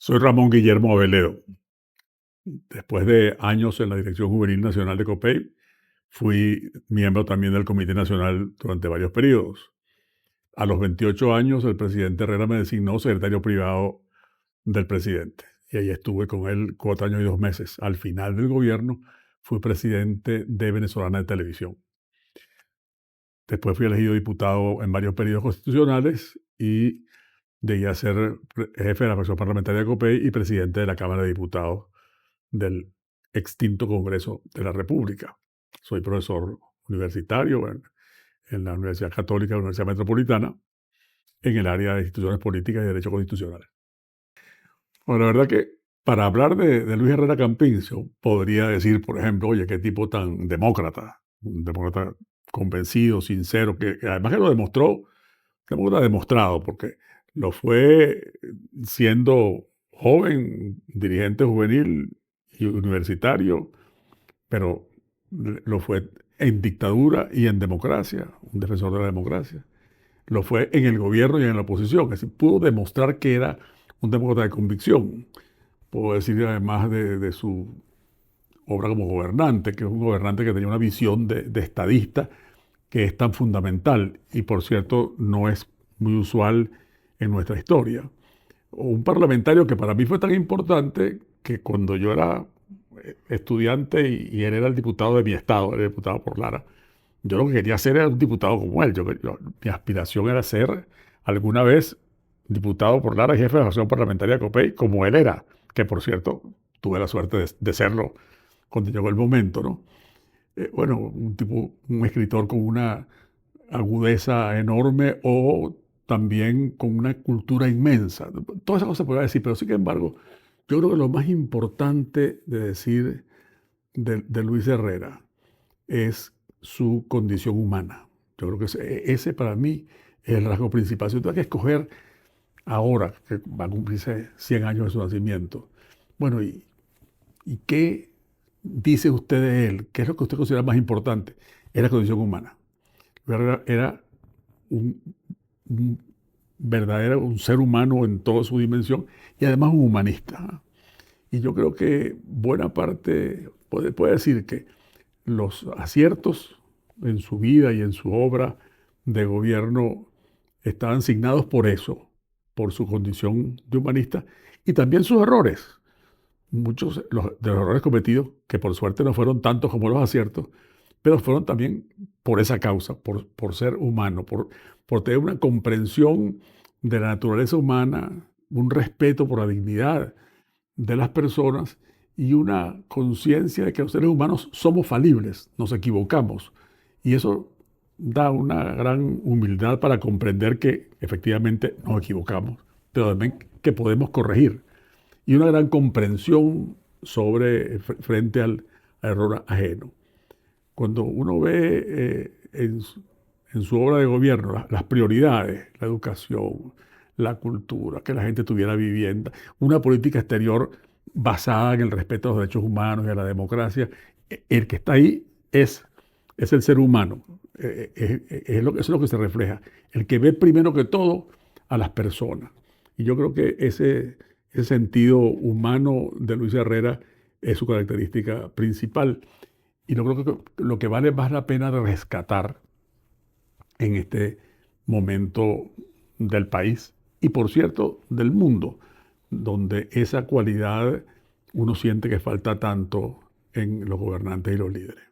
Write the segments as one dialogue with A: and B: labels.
A: Soy Ramón Guillermo Aveledo. Después de años en la Dirección Juvenil Nacional de COPEI, fui miembro también del Comité Nacional durante varios periodos. A los 28 años, el presidente Herrera me designó secretario privado del presidente. Y ahí estuve con él 4 años y 2 meses. Al final del gobierno, fui presidente de Venezolana de Televisión. Después fui elegido diputado en varios periodos constitucionales y llegué a ser jefe de la fracción parlamentaria de COPEI y presidente de la Cámara de Diputados del extinto Congreso de la República. Soy profesor universitario en la Universidad Católica, la Universidad Metropolitana, en el área de instituciones políticas y derecho constitucional. Bueno, la verdad que para hablar de Luis Herrera Campincio, podría decir, por ejemplo, oye, qué tipo tan demócrata, un demócrata convencido, sincero, que además que lo demostró, demócrata demostrado, porque lo fue siendo joven, dirigente juvenil y universitario, pero lo fue en dictadura y en democracia, un defensor de la democracia. Lo fue en el gobierno y en la oposición, es decir, pudo demostrar que era un demócrata de convicción. Puedo decir además de su obra como gobernante, que es un gobernante que tenía una visión de estadista que es tan fundamental y por cierto no es muy usual en nuestra historia. O un parlamentario que para mí fue tan importante que cuando yo era estudiante y él era el diputado de mi estado, era el diputado por Lara, yo lo que quería hacer era un diputado como él. Mi aspiración era ser alguna vez diputado por Lara y jefe de la Asociación Parlamentaria de COPEI, como él era, que por cierto tuve la suerte de serlo cuando llegó el momento, ¿no? Bueno, un escritor con una agudeza enorme o también con una cultura inmensa. Todas esas cosas se puede decir, pero sin embargo, yo creo que lo más importante de decir de Luis Herrera es su condición humana. Yo creo que ese para mí es el rasgo principal. Si tengo que escoger ahora, que va a cumplirse 100 años de su nacimiento, bueno, ¿y qué dice usted de él? ¿Qué es lo que usted considera más importante? Es la condición humana. Era un, un verdadero, un ser humano en toda su dimensión y además un humanista. Y yo creo que buena parte, puede decir que los aciertos en su vida y en su obra de gobierno estaban signados por eso, por su condición de humanista y también sus errores. Muchos de los errores cometidos, que por suerte no fueron tantos como los aciertos, pero fueron también por esa causa, por ser humano, por tener una comprensión de la naturaleza humana, un respeto por la dignidad de las personas y una conciencia de que los seres humanos somos falibles, nos equivocamos. Y eso da una gran humildad para comprender que efectivamente nos equivocamos, pero también que podemos corregir. Y una gran comprensión frente al error ajeno. Cuando uno ve en su obra de gobierno las prioridades, la educación, la cultura, que la gente tuviera vivienda, una política exterior basada en el respeto a los derechos humanos y a la democracia, el que está ahí es el ser humano. Eso es lo que se refleja. El que ve primero que todo a las personas. Y yo creo que ese sentido humano de Luis Herrera es su característica principal. Y yo creo que lo que vale más la pena de rescatar en este momento del país y, por cierto, del mundo, donde esa cualidad uno siente que falta tanto en los gobernantes y los líderes.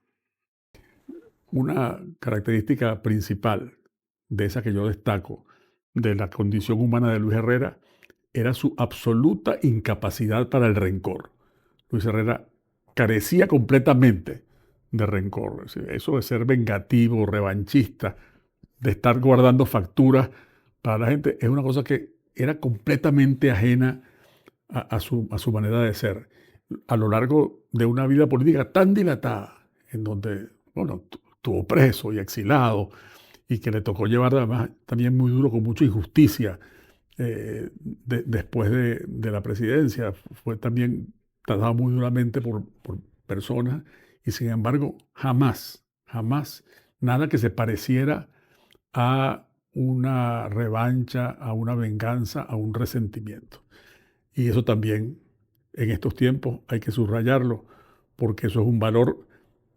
A: Una característica principal de esa que yo destaco de la condición humana de Luis Herrera era su absoluta incapacidad para el rencor. Luis Herrera carecía completamente de rencor. Eso de ser vengativo, revanchista, de estar guardando facturas para la gente, es una cosa que era completamente ajena a su manera de ser. A lo largo de una vida política tan dilatada, en donde, bueno, estuvo preso y exilado, y que le tocó llevar además también muy duro, con mucha injusticia, después de la presidencia. Fue también tratado muy duramente por personas y sin embargo jamás, nada que se pareciera a una revancha, a una venganza, a un resentimiento. Y eso también en estos tiempos hay que subrayarlo, porque eso es un valor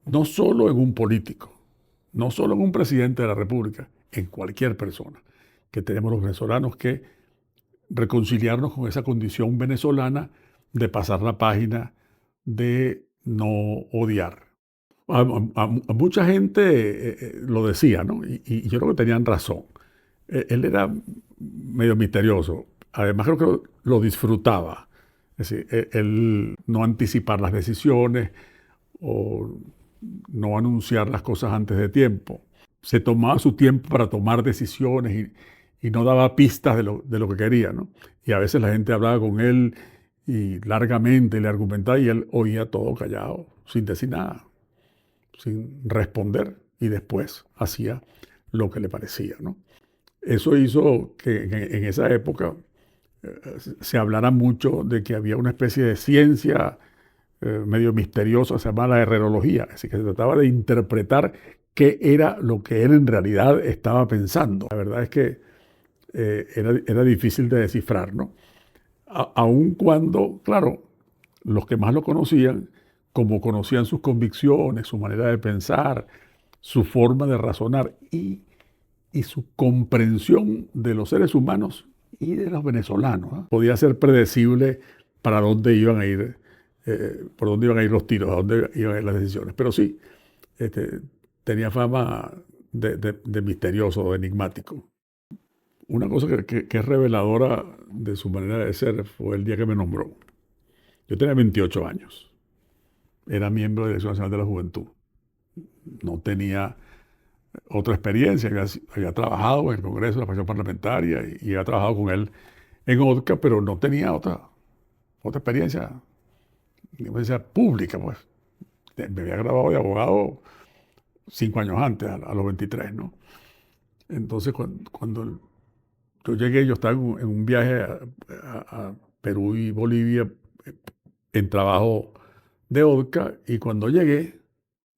A: no solo en un político, no solo en un presidente de la República, en cualquier persona, que tenemos los venezolanos que reconciliarnos con esa condición venezolana de pasar la página, de no odiar. A mucha gente lo decía, ¿no? Y yo creo que tenían razón. Él era medio misterioso. Además, creo que lo disfrutaba. Es decir, él no anticipar las decisiones o no anunciar las cosas antes de tiempo. Se tomaba su tiempo para tomar decisiones y no daba pistas de lo que quería, ¿no? Y a veces la gente hablaba con él y largamente le argumentaba y él oía todo callado, sin decir nada, sin responder, y después hacía lo que le parecía, ¿no? Eso hizo que en esa época se hablara mucho de que había una especie de ciencia medio misteriosa, se llama la herrerología, así que se trataba de interpretar qué era lo que él en realidad estaba pensando. La verdad es que era difícil de descifrar, ¿no? Aun cuando, claro, los que más lo conocían, como conocían sus convicciones, su manera de pensar, su forma de razonar y su comprensión de los seres humanos y de los venezolanos, ¿eh? Podía ser predecible para dónde iban a ir, por dónde iban a ir los tiros, a dónde iban a ir las decisiones. Pero sí, tenía fama de misterioso, de enigmático. Una cosa que es reveladora de su manera de ser fue el día que me nombró. Yo tenía 28 años. Era miembro de la Dirección Nacional de la Juventud. No tenía otra experiencia. Había trabajado en el Congreso de la Fracción Parlamentaria y había trabajado con él en ODCA, pero no tenía otra experiencia, experiencia pública, pues. Me había graduado de abogado 5 años antes, a los 23, ¿no? Entonces, cuando yo llegué, yo estaba en un viaje a Perú y Bolivia en trabajo de ODCA, y cuando llegué,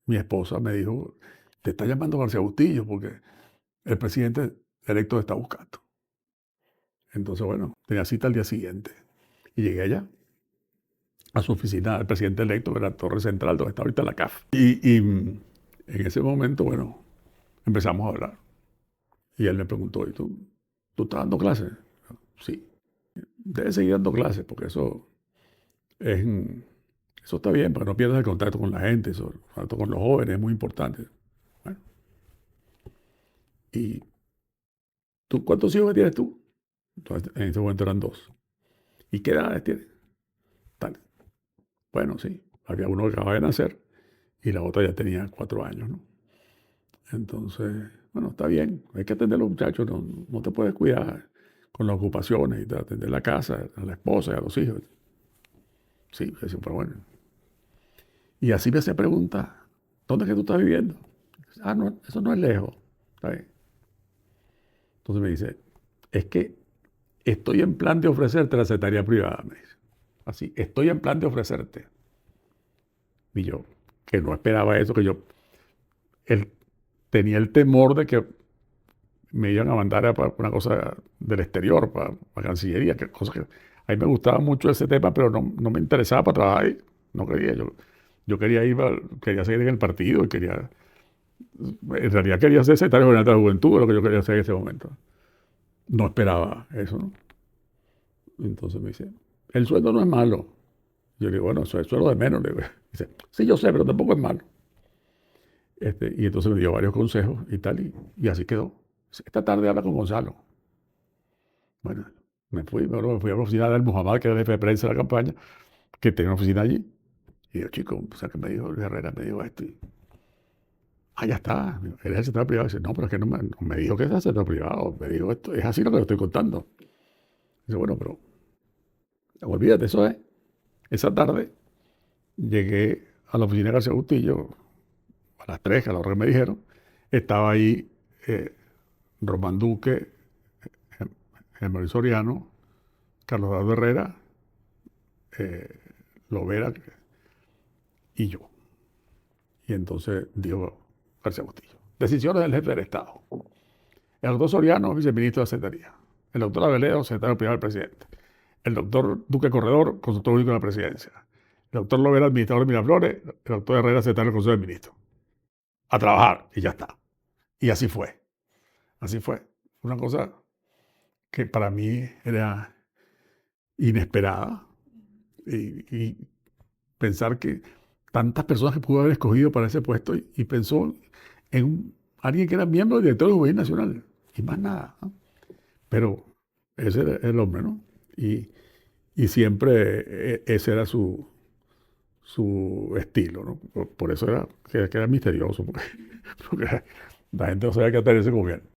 A: mi esposa me dijo: te está llamando García Bustillo porque el presidente electo te está buscando. Entonces, bueno, tenía cita al día siguiente y llegué allá, a su oficina, el presidente electo, de la Torre Central, donde está ahorita la CAF. Y en ese momento, bueno, empezamos a hablar. Y él me preguntó: ¿y tú estás dando clases? Sí. Debes seguir dando clases porque eso está bien, para que no pierdas el contacto con la gente, el contacto con los jóvenes es muy importante. Bueno, ¿y cuántos hijos tienes tú? Entonces, en ese momento eran 2. ¿Y qué edades tienes? Tal. Bueno, sí, había uno que acababa de nacer y la otra ya tenía 4 años, ¿no? Entonces, bueno, está bien, hay que atender a los muchachos, no te puedes cuidar con las ocupaciones y atender la casa, a la esposa y a los hijos. Sí, pero bueno. Y así me hace pregunta: ¿dónde es que tú estás viviendo? Ah, no, eso no es lejos. ¿Está bien? Entonces me dice: es que estoy en plan de ofrecerte la secretaría privada, me dice. Así, estoy en plan de ofrecerte. Y yo, que no esperaba eso, él tenía el temor de que me iban a mandar para una cosa del exterior, para Cancillería, cosa que a mí me gustaba mucho ese tema, pero no me interesaba para trabajar ahí. No quería. Yo quería quería seguir en el partido y en realidad quería ser secretario general de la Juventud, lo que yo quería hacer en ese momento. No esperaba eso, ¿no? Entonces me dice: el sueldo no es malo. Yo le digo: bueno, eso es el sueldo de menos. Le digo. Dice: sí, yo sé, pero tampoco es malo. Y entonces me dio varios consejos y tal, y así quedó. Esta tarde habla con Gonzalo. Bueno, me fui a la oficina del Muhammad, que era el jefe de prensa de la campaña, que tenía una oficina allí. Y yo: chico, o sea, que me dijo Luis Herrera, me dijo esto. Ya está, eres el sector privado. Dice: no, pero es que no me dijo que es el sector privado, me dijo esto, es así lo que le estoy contando. Dice: bueno, pero olvídate, eso es. Esa tarde llegué a la oficina de García Bustillo a las 3, a la hora que me dijeron. Estaba ahí Román Duque, Mauricio Soriano, Carlos Eduardo Herrera, Lovera y yo. Y entonces dijo García Bustillo: decisiones del jefe del Estado. El doctor Soriano, viceministro de la Secretaría. El doctor Aveledo, secretario privado del presidente. el doctor Duque Corredor, consultor único de la presidencia. El doctor Lovera, administrador de Miraflores. El doctor Herrera, secretario del Consejo de Ministros. A trabajar, y ya está. Y así fue. Así fue. Una cosa que para mí era inesperada. Y pensar que tantas personas que pudo haber escogido para ese puesto y pensó en alguien que era miembro del directorio del Gobierno Nacional. Y más nada, ¿no? Pero ese era el hombre, ¿no? Y siempre ese era su estilo, ¿no? Por eso era que era misterioso, porque la gente no sabía qué hacer en ese gobierno.